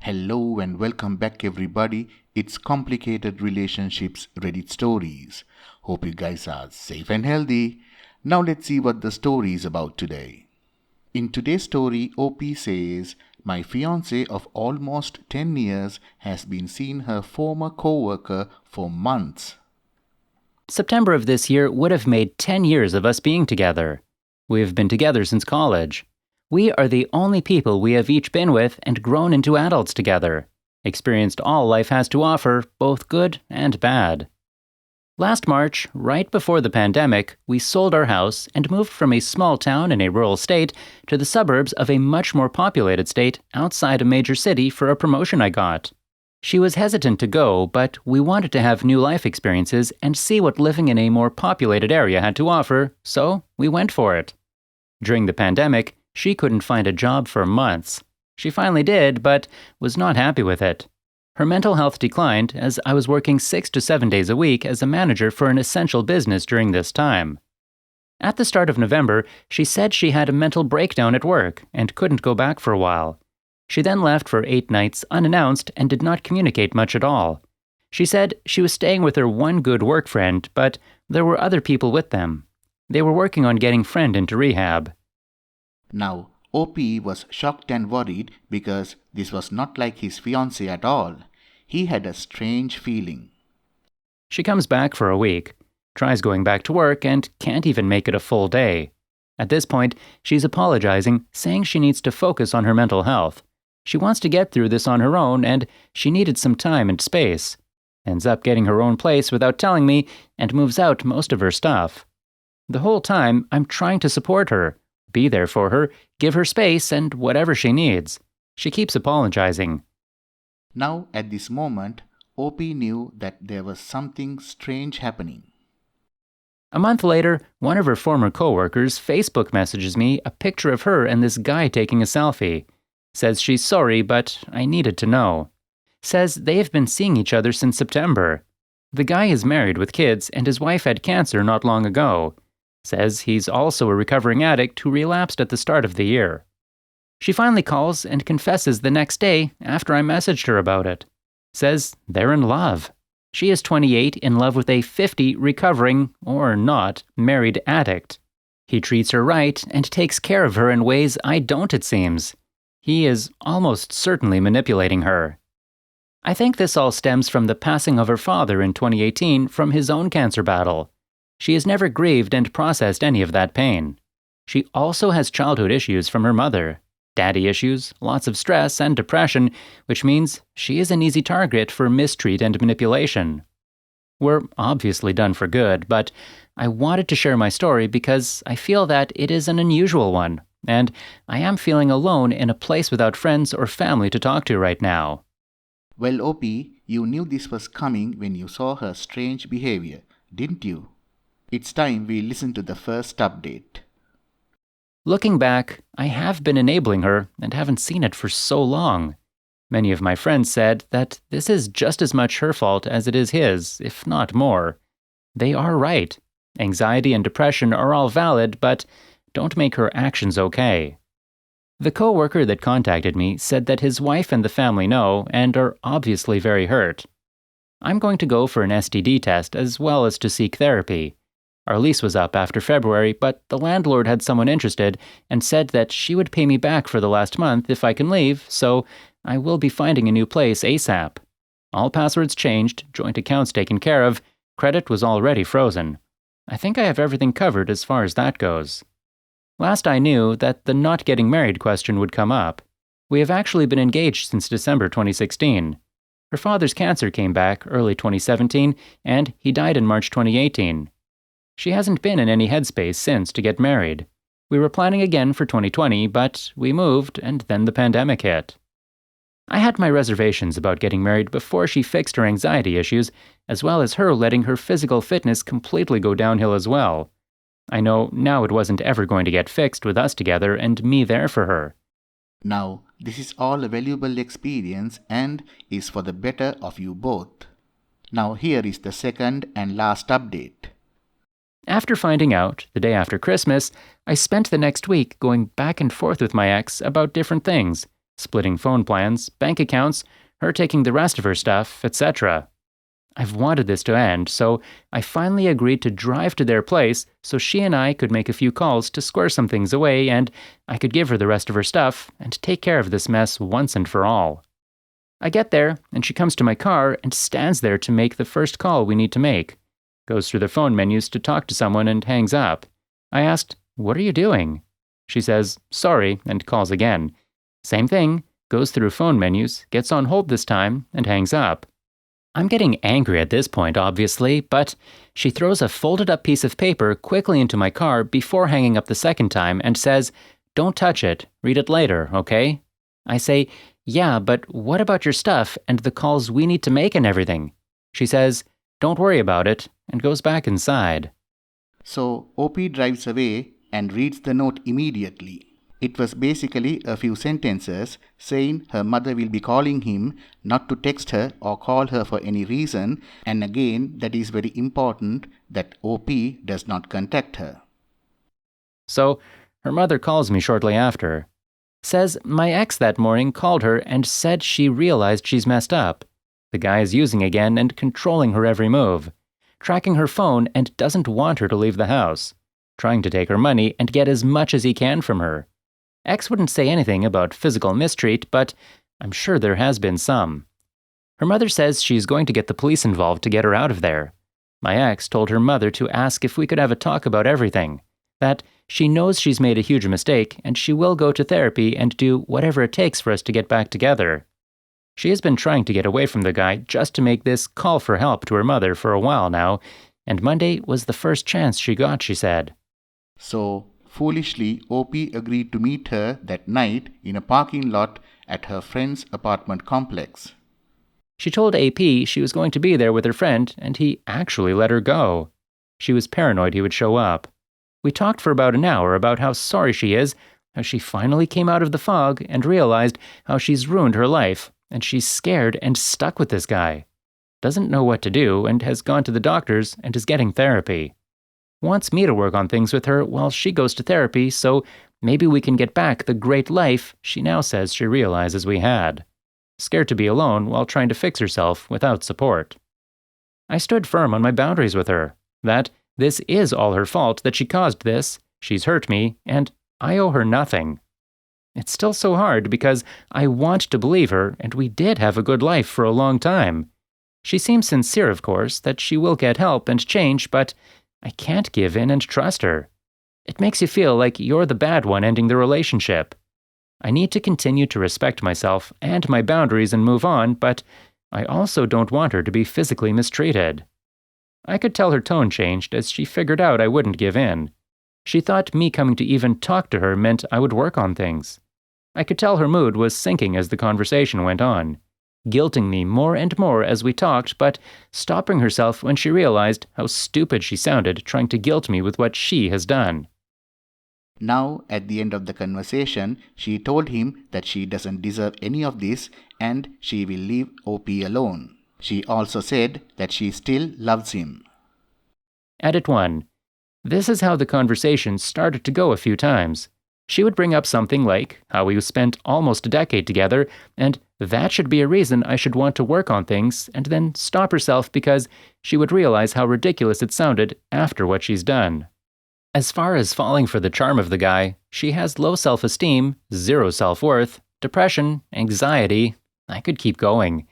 Hello and welcome back everybody. It's Complicated Relationships Reddit Stories. Hope you guys are safe and healthy. Now let's see what the story is about today. In today's story, OP says, my fiance of almost 10 years has been seeing her former co-worker for months. September of this year would have made 10 years of us being together. We have been together since college. We are the only people we have each been with and grown into adults together, experienced all life has to offer, both good and bad. Last March, right before the pandemic, we sold our house and moved from a small town in a rural state to the suburbs of a much more populated state outside a major city for a promotion I got. She was hesitant to go, but we wanted to have new life experiences and see what living in a more populated area had to offer, so we went for it. During the pandemic, she couldn't find a job for months. She finally did, but was not happy with it. Her mental health declined as I was working 6 to 7 days a week as a manager for an essential business during this time. At the start of November, she said she had a mental breakdown at work and couldn't go back for a while. She then left for 8 nights unannounced and did not communicate much at all. She said she was staying with her one good work friend, but there were other people with them. They were working on getting friend into rehab. Now, OP was shocked and worried because this was not like his fiancée at all. He had a strange feeling. She comes back for a week, tries going back to work, and can't even make it a full day. At this point, she's apologizing, saying she needs to focus on her mental health. She wants to get through this on her own, and she needed some time and space. Ends up getting her own place without telling me, and moves out most of her stuff. The whole time, I'm trying to support her, be there for her, give her space and whatever she needs. She keeps apologizing. Now, at this moment, OP knew that there was something strange happening. A month later, one of her former coworkers Facebook messages me a picture of her and this guy taking a selfie. Says she's sorry, but I needed to know. Says they have been seeing each other since September. The guy is married with kids and his wife had cancer not long ago. Says he's also a recovering addict who relapsed at the start of the year. She finally calls and confesses the next day after I messaged her about it. Says they're in love. She is 28, in love with a 50 recovering, or not, married addict. He treats her right and takes care of her in ways I don't, it seems. He is almost certainly manipulating her. I think this all stems from the passing of her father in 2018 from his own cancer battle. She has never grieved and processed any of that pain. She also has childhood issues from her mother, daddy issues, lots of stress and depression, which means she is an easy target for mistreat and manipulation. We're obviously done for good, but I wanted to share my story because I feel that it is an unusual one, and I am feeling alone in a place without friends or family to talk to right now. Well, OP, you knew this was coming when you saw her strange behavior, didn't you? It's time we listen to the first update. Looking back, I have been enabling her and haven't seen it for so long. Many of my friends said that this is just as much her fault as it is his, if not more. They are right. Anxiety and depression are all valid, but don't make her actions okay. The coworker that contacted me said that his wife and the family know and are obviously very hurt. I'm going to go for an STD test as well as to seek therapy. Our lease was up after February, but the landlord had someone interested and said that she would pay me back for the last month if I can leave, so I will be finding a new place ASAP. All passwords changed, joint accounts taken care of, credit was already frozen. I think I have everything covered as far as that goes. Last I knew that the not getting married question would come up. We have actually been engaged since December 2016. Her father's cancer came back early 2017, and he died in March 2018. She hasn't been in any headspace since to get married. We were planning again for 2020, but we moved, and then the pandemic hit. I had my reservations about getting married before she fixed her anxiety issues, as well as her letting her physical fitness completely go downhill as well. I know now it wasn't ever going to get fixed with us together and me there for her. Now, this is all a valuable experience and is for the better of you both. Now here is the second and last update. After finding out, the day after Christmas, I spent the next week going back and forth with my ex about different things, splitting phone plans, bank accounts, her taking the rest of her stuff, etc. I've wanted this to end, so I finally agreed to drive to their place so she and I could make a few calls to square some things away and I could give her the rest of her stuff and take care of this mess once and for all. I get there, and she comes to my car and stands there to make the first call we need to make. Goes through the phone menus to talk to someone and hangs up. I asked, "What are you doing?" She says, "Sorry," and calls again. Same thing, goes through phone menus, gets on hold this time, and hangs up. I'm getting angry at this point, obviously, but she throws a folded up piece of paper quickly into my car before hanging up the second time and says, "Don't touch it, read it later, okay?" I say, "Yeah, but what about your stuff and the calls we need to make and everything?" She says, "Don't worry about it," and goes back inside. So OP drives away and reads the note immediately. It was basically a few sentences saying her mother will be calling him, not to text her or call her for any reason, and again that is very important that OP does not contact her. So her mother calls me shortly after. Says my ex that morning called her and said she realized she's messed up. The guy is using again and controlling her every move, tracking her phone and doesn't want her to leave the house, trying to take her money and get as much as he can from her. Ex wouldn't say anything about physical mistreat, but I'm sure there has been some. Her mother says she's going to get the police involved to get her out of there. My ex told her mother to ask if we could have a talk about everything, that she knows she's made a huge mistake and she will go to therapy and do whatever it takes for us to get back together. She has been trying to get away from the guy just to make this call for help to her mother for a while now, and Monday was the first chance she got, she said. So, foolishly, OP agreed to meet her that night in a parking lot at her friend's apartment complex. She told AP she was going to be there with her friend, and he actually let her go. She was paranoid he would show up. We talked for about an hour about how sorry she is, how she finally came out of the fog and realized how she's ruined her life, and she's scared and stuck with this guy. Doesn't know what to do and has gone to the doctors and is getting therapy. Wants me to work on things with her while she goes to therapy so maybe we can get back the great life she now says she realizes we had. Scared to be alone while trying to fix herself without support. I stood firm on my boundaries with her, that this is all her fault that she caused this, she's hurt me, and I owe her nothing. It's still so hard because I want to believe her and we did have a good life for a long time. She seems sincere, of course, that she will get help and change, but I can't give in and trust her. It makes you feel like you're the bad one ending the relationship. I need to continue to respect myself and my boundaries and move on, but I also don't want her to be physically mistreated. I could tell her tone changed as she figured out I wouldn't give in. She thought me coming to even talk to her meant I would work on things. I could tell her mood was sinking as the conversation went on, guilting me more and more as we talked, but stopping herself when she realized how stupid she sounded trying to guilt me with what she has done. Now, at the end of the conversation, she told him that she doesn't deserve any of this and she will leave OP alone. She also said that she still loves him. Edit 1. This is how the conversation started to go a few times. She would bring up something like how we spent almost a decade together, and that should be a reason I should want to work on things, and then stop herself because she would realize how ridiculous it sounded after what she's done. As far as falling for the charm of the guy, she has low self-esteem, zero self-worth, depression, anxiety. I could keep going.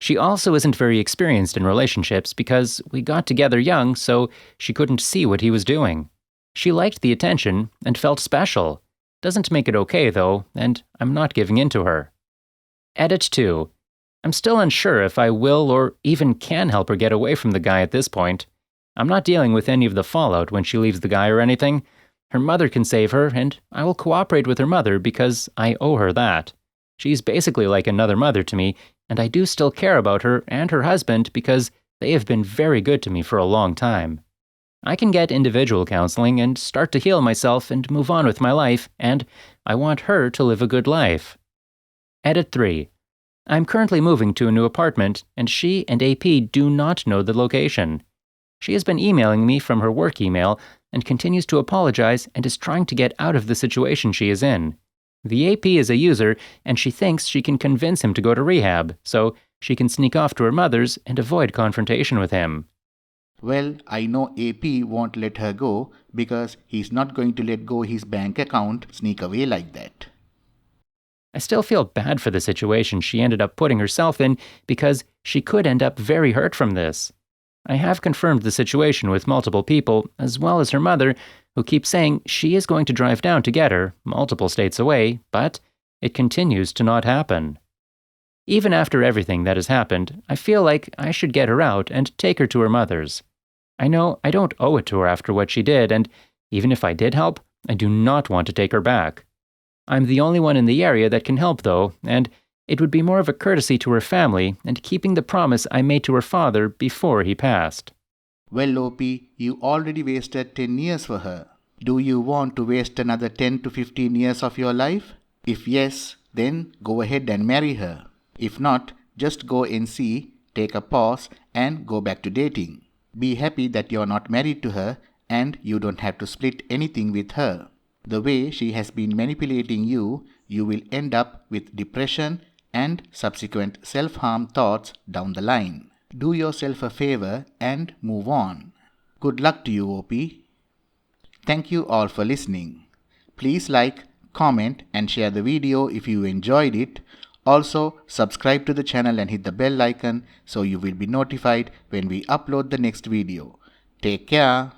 She also isn't very experienced in relationships because we got together young, so she couldn't see what he was doing. She liked the attention and felt special. Doesn't make it okay, though, and I'm not giving in to her. Edit 2. I'm still unsure if I will or even can help her get away from the guy at this point. I'm not dealing with any of the fallout when she leaves the guy or anything. Her mother can save her, and I will cooperate with her mother because I owe her that. She's basically like another mother to me, and I do still care about her and her husband because they have been very good to me for a long time. I can get individual counseling and start to heal myself and move on with my life, and I want her to live a good life. Edit 3. I'm currently moving to a new apartment, and she and AP do not know the location. She has been emailing me from her work email and continues to apologize and is trying to get out of the situation she is in. The AP is a user, and she thinks she can convince him to go to rehab, so she can sneak off to her mother's and avoid confrontation with him. Well, I know AP won't let her go because he's not going to let go his bank account sneak away like that. I still feel bad for the situation she ended up putting herself in because she could end up very hurt from this. I have confirmed the situation with multiple people, as well as her mother, who keeps saying she is going to drive down to get her, multiple states away, but it continues to not happen. Even after everything that has happened, I feel like I should get her out and take her to her mother's. I know I don't owe it to her after what she did, and even if I did help, I do not want to take her back. I'm the only one in the area that can help, though, and it would be more of a courtesy to her family and keeping the promise I made to her father before he passed. Well, OP, you already wasted 10 years for her. Do you want to waste another 10 to 15 years of your life? If yes, then go ahead and marry her. If not, just go and see, take a pause, and go back to dating. Be happy that you're not married to her and you don't have to split anything with her. The way she has been manipulating you, you will end up with depression and subsequent self-harm thoughts down the line. Do yourself a favor and move on. Good luck to you, OP. Thank you all for listening. Please like, comment and share the video if you enjoyed it. Also, subscribe to the channel and hit the bell icon so you will be notified when we upload the next video. Take care.